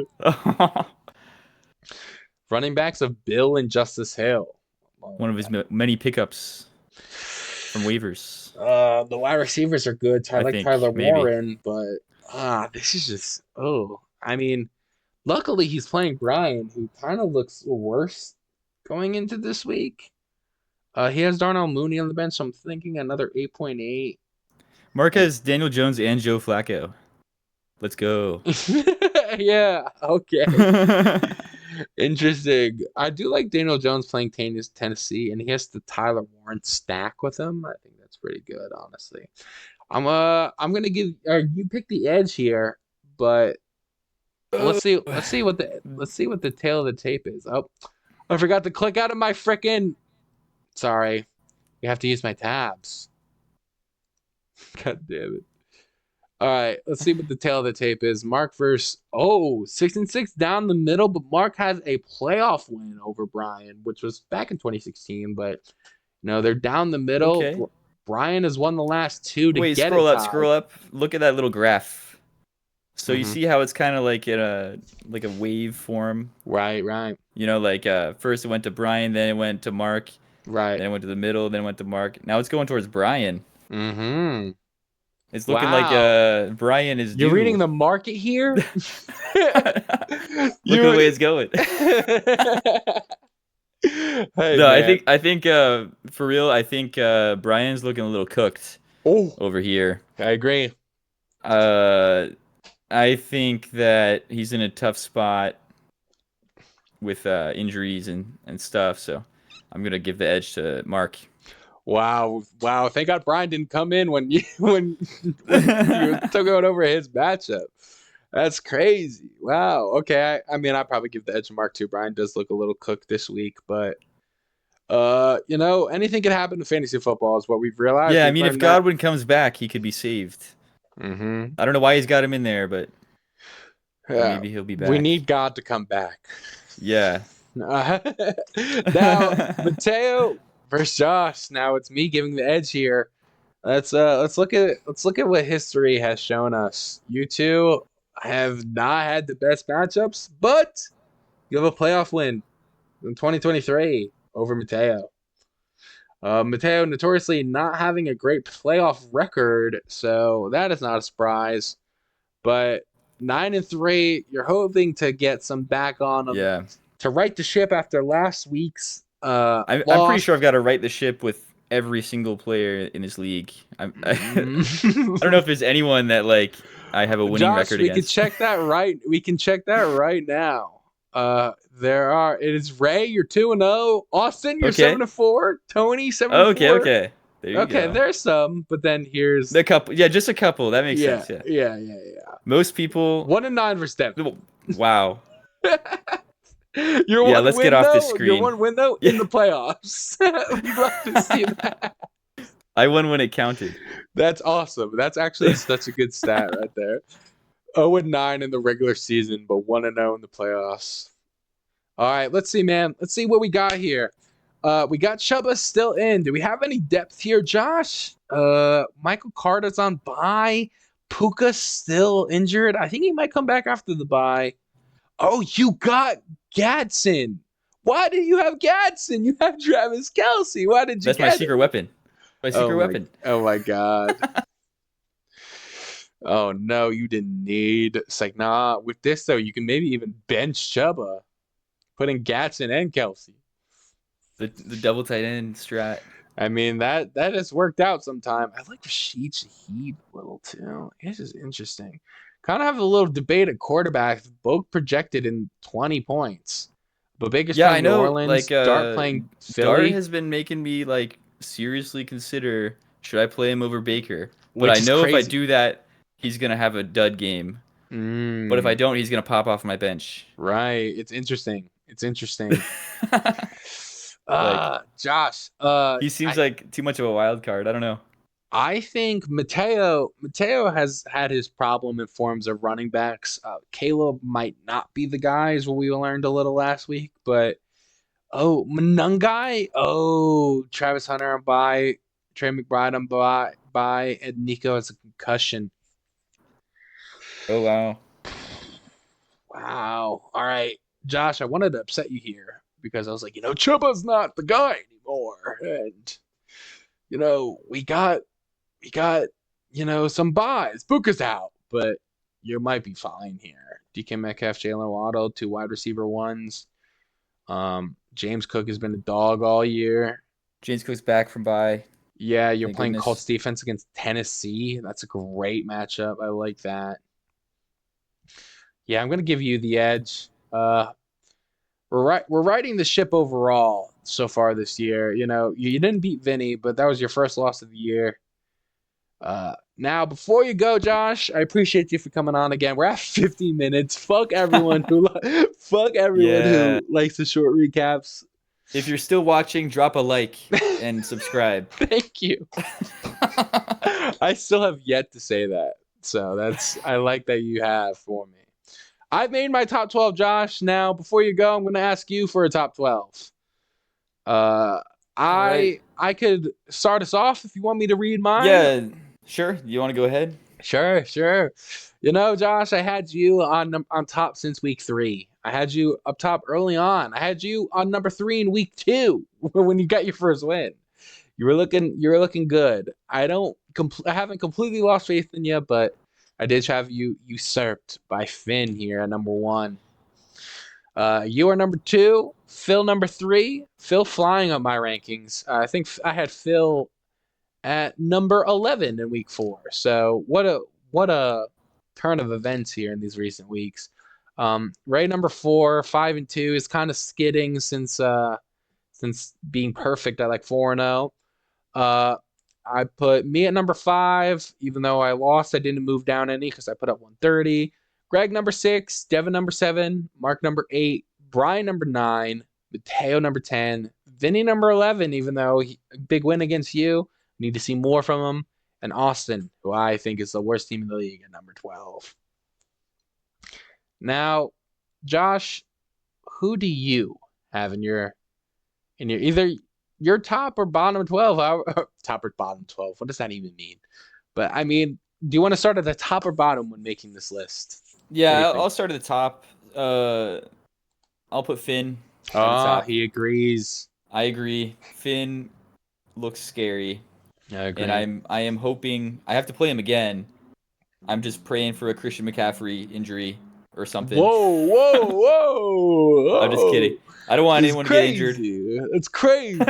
Running backs of Bill and Justice Hill. One of his many pickups from waivers. The wide receivers are good. I like Tyler Warren, but this is just I mean, luckily he's playing Brian, who kind of looks worse going into this week. He has Darnell Mooney on the bench, so I'm thinking another 8.8. Mark has Daniel Jones and Joe Flacco. Let's go. Yeah, okay. Interesting. I do like Daniel Jones playing Tennessee, and he has the Tyler Warren stack with him. I think that's pretty good, honestly. I'm gonna give you pick the edge here, but let's see what the tail of the tape is. Oh, I forgot to click out of my frickin' Sorry. You have to use my tabs. God damn it. All right, let's see what the tail of the tape is. Mark versus 6-6 down the middle, but Mark has a playoff win over Brian, which was back in 2016. But they're down the middle. Okay. Brian has won the last two to Wait, get scroll it up, tied. scroll up. Look at that little graph. So you Mhm. see how it's kind of like in a wave form. Right. First it went to Brian, then it went to Mark, Right. then it went to the middle, then it went to Mark. Now it's going towards Brian. Mm-hmm. It's looking like Brian is due. You're reading the market here? Look at the way it's going. Hey, No, man. I think for real, I think Brian's looking a little cooked over here. I agree. I think that he's in a tough spot with injuries and stuff, so I'm gonna give the edge to Mark. Wow. Thank God Brian didn't come in when you took out over his matchup. That's crazy. Wow. Okay. I mean, I'd probably give the edge to Mark too. Brian does look a little cooked this week, but anything can happen in fantasy football is what we've realized. Yeah, I We've mean, if learned Godwin comes back, he could be saved. Mm-hmm. I don't know why he's got him in there, but Yeah. maybe he'll be back. We need God to come back. Yeah. Now, Mateo versus Josh. Now it's me giving the edge here. Let's look at what history has shown us. You two have not had the best matchups, but you have a playoff win in 2023 over Mateo. Mateo notoriously not having a great playoff record, so that is not a surprise. But 9-3, you're hoping to get some back on them. Yeah. To right the ship after last week's I'm pretty sure I've got to right the ship with every single player in this league. I don't know if there's anyone that I have a winning record against. We can check that right now. It is Ray, you're 2-0. Austin, you're 7-4. Tony, 7-4. Okay. There you go. Okay, there's some, but then here's the couple. Yeah, just a couple. That makes sense. Yeah. Most people 1-9 for Devin. Wow. Let's get off this screen. You're 1 win though in the playoffs. We'd love to see that. I won when it counted. That's awesome. That's actually such a good stat right there. 0-9 in the regular season, but 1-0 in the playoffs. All right, let's see, man. Let's see what we got here. We got Chuba still in. Do we have any depth here, Josh? Michael Carter's on bye. Puka's still injured. I think he might come back after the bye. Oh, you got Gadsden. Why did you have Gadsden? You have Travis Kelce. Why did you That's my secret weapon. My secret weapon. Oh, my God. Oh, no, you didn't need. It's like, nah, with this, though, you can maybe even bench Chuba. Putting Gadsden and Kelce. The double tight end strat. I mean, that has worked out sometime. I like Rashid Shaheed a little, too. This is interesting. Kind of have a little debate at quarterback, both projected in 20 points. But Baker's playing New Orleans, Dart playing Philly. Dart has been making me seriously consider, should I play him over Baker? But I know if I do that, he's gonna have a dud game. But if I don't, he's gonna pop off my bench. Right. It's interesting. Josh. He seems like too much of a wild card. I don't know. I think Mateo has had his problem in forms of running backs. Caleb might not be the guy, is what we learned a little last week. But, Manungai. Travis Hunter on bye. Trey McBride on bye. And Nico has a concussion. Oh, wow. Wow. All right. Josh, I wanted to upset you here because I was like, Chuba's not the guy anymore. And, we got some buys. Booker's out, but you might be fine here. DK Metcalf, Jalen Waddle, 2 wide receiver ones. James Cook has been a dog all year. James Cook's back from bye. Yeah, you're playing Colts defense against Tennessee. That's a great matchup. I like that. Yeah, I'm going to give you the edge. We're riding the ship overall so far this year. You didn't beat Vinny, but that was your first loss of the year. Now, before you go, Josh, I appreciate you for coming on again. We're at 50 minutes. Fuck everyone who likes the short recaps. If you're still watching, drop a like and subscribe. Thank you. I still have yet to say that. So I like that you have for me. I've made my top 12, Josh. Now, before you go, I'm going to ask you for a top 12. Uh, right. I could start us off if you want me to read mine. Yeah, sure. You want to go ahead? Sure. You know, Josh, I had you on top since week 3. I had you up top early on. I had you on number 3 in week 2 when you got your first win. You were looking good. I haven't completely lost faith in you, but I did have you usurped by Finn here at number 1. You are number 2, Phil number 3. Phil flying up my rankings. I think I had Phil at number 11 in week 4. So what a turn of events here in these recent weeks. Ray number 4, 5 and 2 is kind of skidding since being perfect at like 4-0. I put me at number 5, even though I lost, I didn't move down any because I put up 130. Greg number 6, Devin number 7, Mark number 8, Brian number 9, Mateo number 10, Vinny number 11, even though big win against you. Need to see more from him. And Austin, who I think is the worst team in the league, at number 12. Now, Josh, who do you have in your either your top or bottom 12? Top or bottom 12? What does that even mean? But I mean, do you want to start at the top or bottom when making this list? Yeah, I'll start at the top. I'll put Finn at the top. He agrees. I agree. Finn looks scary. I agree. And I am hoping I have to play him again. I'm just praying for a Christian McCaffrey injury or something. Whoa. I'm just kidding. I don't want anyone to get injured. It's crazy.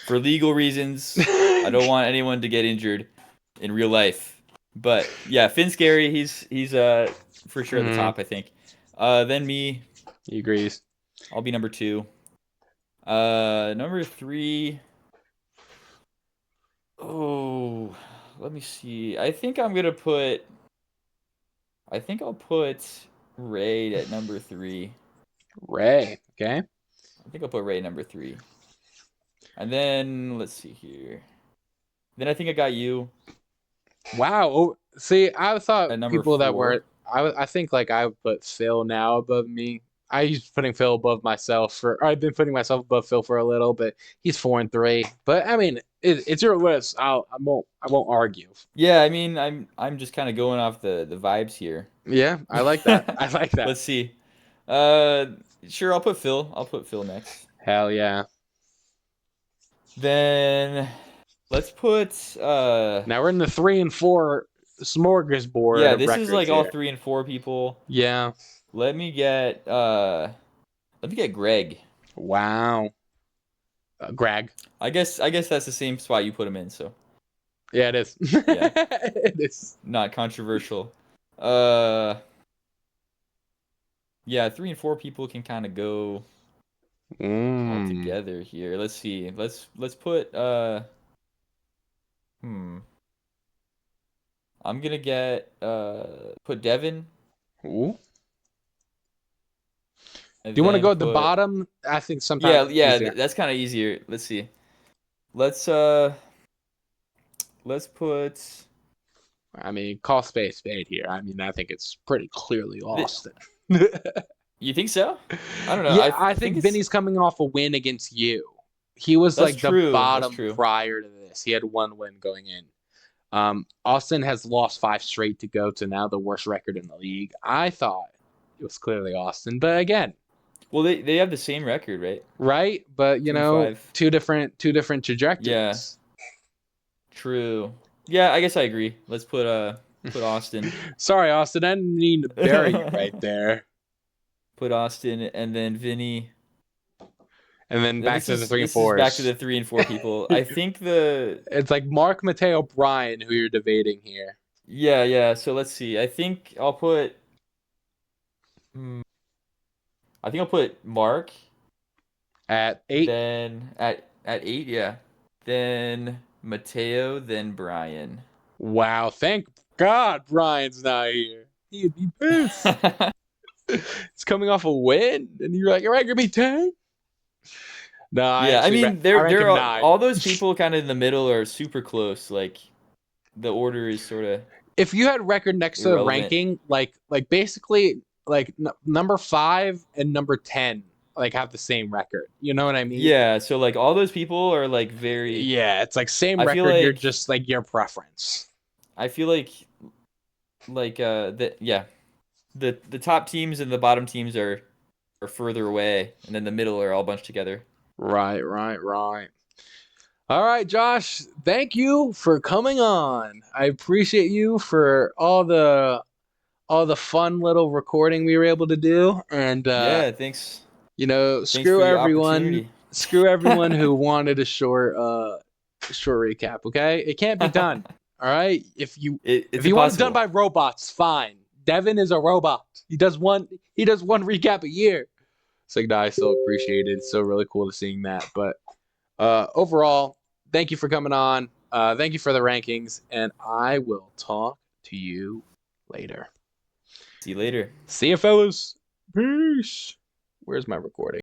For legal reasons, I don't want anyone to get injured in real life. But yeah, Finn's scary. He's for sure at the top, I think. Then me. He agrees. I'll be number 2. Number 3. Oh, let me see. I think I'll put Ray at number 3. Ray, okay. I think I'll put Ray number 3. And then let's see here. Then I think I got you. Wow. Oh, see, I thought At number people that 4. were I think like I would put Phil now above me. I used putting Phil above myself I've been putting myself above Phil for a little, but he's 4 and 3. But I mean, it's your list. I won't argue. Yeah, I mean, I'm just kind of going off the vibes here. Yeah, I like that. I like that. Let's see. Sure, I'll put Phil. I'll put Phil next. Hell yeah. Then let's put Now we're in the 3 and 4 smorgasbord. Yeah, of this is like records all here. 3 and 4 people. Yeah. Let me get Greg. Wow. Greg. I guess that's the same spot you put him in, so Yeah, it is. Yeah. It is. not controversial. Yeah, 3 and 4 people can kind of go all together here. Let's see. Let's put I'm gonna get put Devin. Ooh. Do you want to go at the bottom? I think sometimes. Yeah, that's kind of easier. Let's see. Let's put. I mean, call spade here. I mean, I think it's pretty clearly Austin. You think so? I don't know. Yeah, I think Vinny's coming off a win against you. He was like the bottom prior to this. He had 1 win going in. Austin has lost 5 straight to go to now the worst record in the league. I thought it was clearly Austin, but again. Well, they have the same record, right? Right, but you know, 2 different trajectories. Yeah. True. Yeah, I guess I agree. Let's put Austin. Sorry, Austin. I didn't mean to bury you right there. Put Austin and then Vinny. And then back to the 3 and 4. Back to the 3 and 4 people. I think it's like Mark, Mateo, Brian who you're debating here. Yeah. So let's see. I think I'll put Mark at 8. Then at 8, yeah. Then Mateo, then Brian. Wow, thank God Brian's not here. He'd be pissed. It's coming off a win, and you're like, all right, give me 10. No, Yeah, I mean, I rank they're him 9. all those people kind of in the middle are super close. Like the order is sort of If you had record next to the irrelevant. ranking, like basically like number 5 and number 10 like have the same record. You know what I mean? Yeah, so like all those people are like very. Yeah, it's like same I feel record. You're like just like your preference. I feel like the yeah the top teams and the bottom teams are further away, and then the middle are all bunched together. Right, right, right. All right, Josh. Thank you for coming on. I appreciate you for all the fun little recording we were able to do, and Yeah, thanks. Thanks screw for the everyone. opportunity. Screw everyone who wanted a short recap. Okay, it can't be done. All right, if It's you want it done impossible. by robots, fine. Devin is a robot. He does one recap a year. So no, I still appreciate it. It's so really cool to seeing that. But overall, thank you for coming on. Thank you for the rankings, and I will talk to you later. See you later. See you, fellas. Peace. Where's my recording?